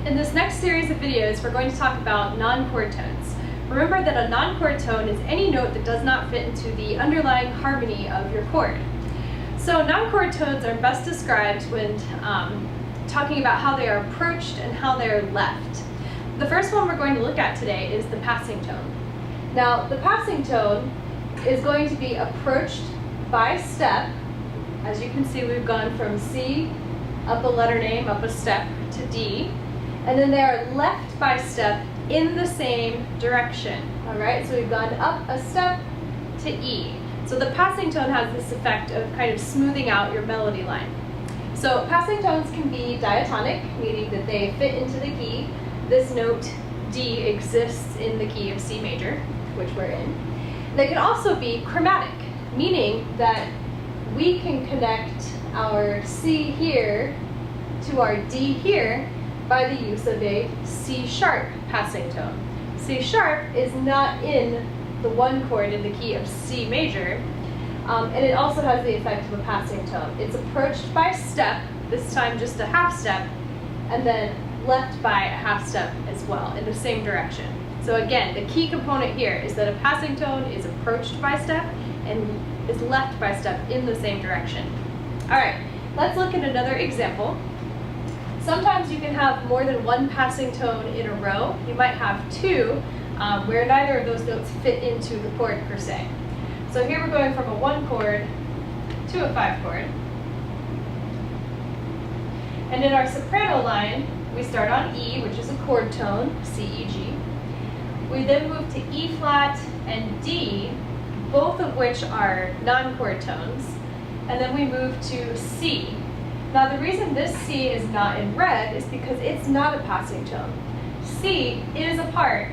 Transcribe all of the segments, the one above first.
In this next series of videos, we're going to talk about non-chord tones. Remember that a non-chord tone is any note that does not fit into the underlying harmony of your chord. So non-chord tones are best described when talking about how they are approached and how they are left. The first one we're going to look at today is the passing tone. Now, the passing tone is going to be approached by step. As you can see, we've gone from C, up a letter name, up a step, to D, and then they are left by step in the same direction. All right, so we've gone up a step to E. So the passing tone has this effect of kind of smoothing out your melody line. So passing tones can be diatonic, meaning that they fit into the key. This note D exists in the key of C major, which we're in. They can also be chromatic, meaning that we can connect our C here to our D here by the use of a C sharp passing tone. C sharp is not in the one chord in the key of C major, and it also has the effect of a passing tone. It's approached by step, this time just a half step, and then left by a half step as well in the same direction. So again, the key component here is that a passing tone is approached by step and is left by step in the same direction. All right, let's look at another example. Sometimes you can have more than one passing tone in a row. You might have two, where neither of those notes fit into the chord per se. So here we're going from a 1 chord to a 5 chord. And in our soprano line, we start on E, which is a chord tone, C, E, G. We then move to E flat and D, both of which are non-chord tones. And then we move to C. Now the reason this C is not in red is because it's not a passing tone. C is a part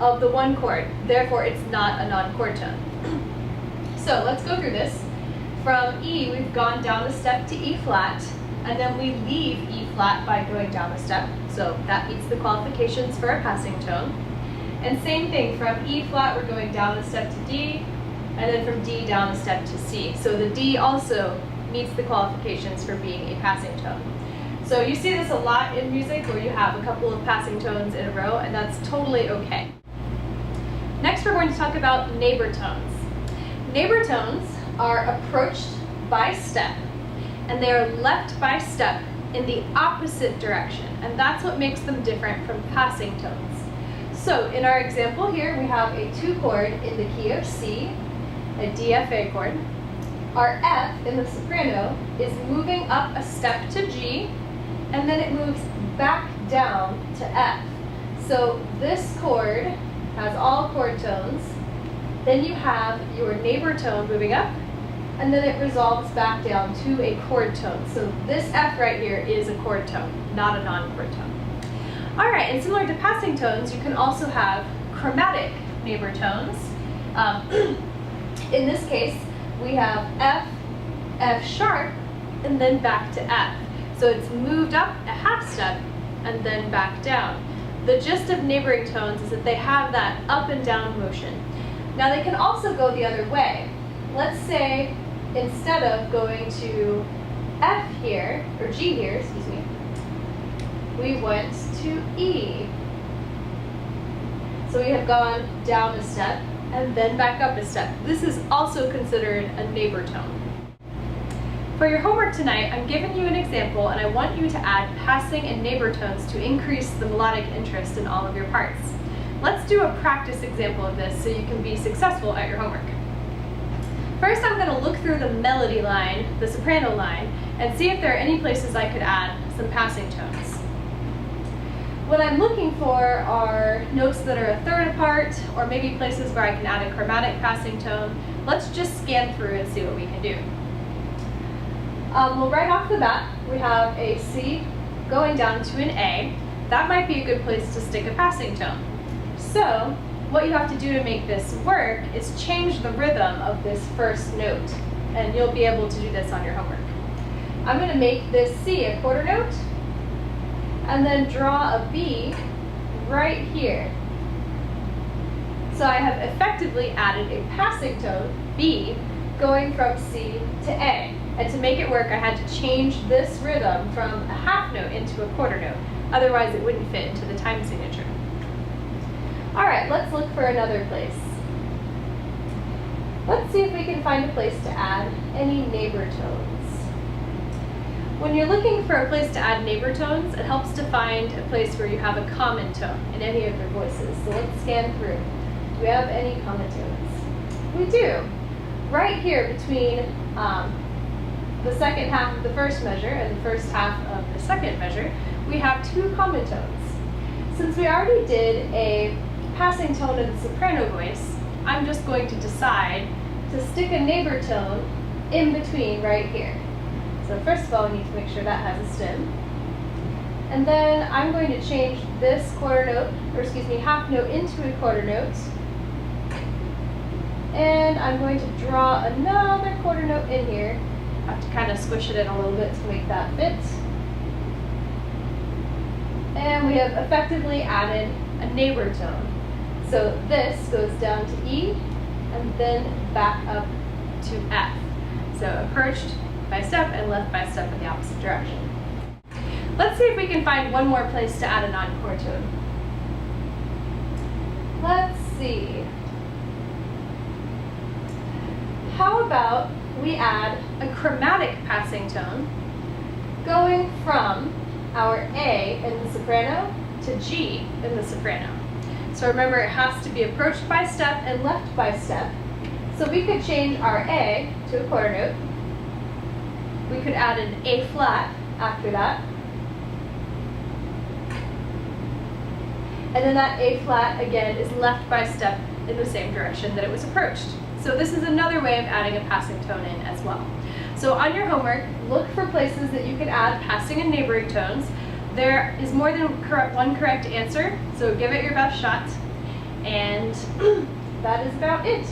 of the 1 chord, therefore it's not a non-chord tone. So let's go through this. From E, we've gone down a step to E flat, and then we leave E flat by going down a step, so that meets the qualifications for a passing tone. And same thing, from E flat we're going down a step to D, and then from D down a step to C. So the D also meets the qualifications for being a passing tone. So you see this a lot in music where you have a couple of passing tones in a row, and that's totally okay. Next we're going to talk about neighbor tones. Neighbor tones are approached by step, and they are left by step in the opposite direction, and that's what makes them different from passing tones. So in our example here, we have a 2 chord in the key of C, a DFA chord. Our F in the soprano is moving up a step to G, and then it moves back down to F. So this chord has all chord tones. Then you have your neighbor tone moving up, and then it resolves back down to a chord tone. So this F right here is a chord tone, not a non-chord tone. All right, and similar to passing tones, you can also have chromatic neighbor tones. In this case, we have F, F sharp, and then back to F. So it's moved up a half step and then back down. The gist of neighboring tones is that they have that up and down motion. Now they can also go the other way. Let's say instead of going to F here, or G here, excuse me, we went to E. So we have gone down a step and then back up a step. This is also considered a neighbor tone. For your homework tonight, I'm giving you an example, and I want you to add passing and neighbor tones to increase the melodic interest in all of your parts. Let's do a practice example of this so you can be successful at your homework. First, I'm going to look through the melody line, the soprano line, and see if there are any places I could add some passing tones. What I'm looking for are notes that are a third apart, or maybe places where I can add a chromatic passing tone. Let's just scan through and see what we can do. Well, right off the bat, we have a C going down to an A. That might be a good place to stick a passing tone. So, what you have to do to make this work is change the rhythm of this first note, and you'll be able to do this on your homework. I'm going to make this C a quarter note, and then draw a B right here. So I have effectively added a passing tone, B, going from C to A. And to make it work, I had to change this rhythm from a half note into a quarter note. Otherwise, it wouldn't fit into the time signature. All right, let's look for another place. Let's see if we can find a place to add any neighbor tones. When you're looking for a place to add neighbor tones, it helps to find a place where you have a common tone in any of your voices. So let's scan through. Do we have any common tones? We do. Right here between the second half of the first measure and the first half of the second measure, we have two common tones. Since we already did a passing tone in the soprano voice, I'm just going to decide to stick a neighbor tone in between right here. So first of all, we need to make sure that has a stem. And then I'm going to change this quarter note, or excuse me, half note into a quarter note. And I'm going to draw another quarter note in here. I have to kind of squish it in a little bit to make that fit. And we have effectively added a neighbor tone. So this goes down to E and then back up to F. So approached by step and left by step in the opposite direction. Let's see if we can find one more place to add a non-chord tone. Let's see. How about we add a chromatic passing tone going from our A in the soprano to G in the soprano. So remember, it has to be approached by step and left by step. So we could change our A to a quarter note. We could add an A flat after that. And then that A flat, again, is left by step in the same direction that it was approached. So this is another way of adding a passing tone in as well. So on your homework, look for places that you can add passing and neighboring tones. There is more than one correct answer, so give it your best shot. And that is about it.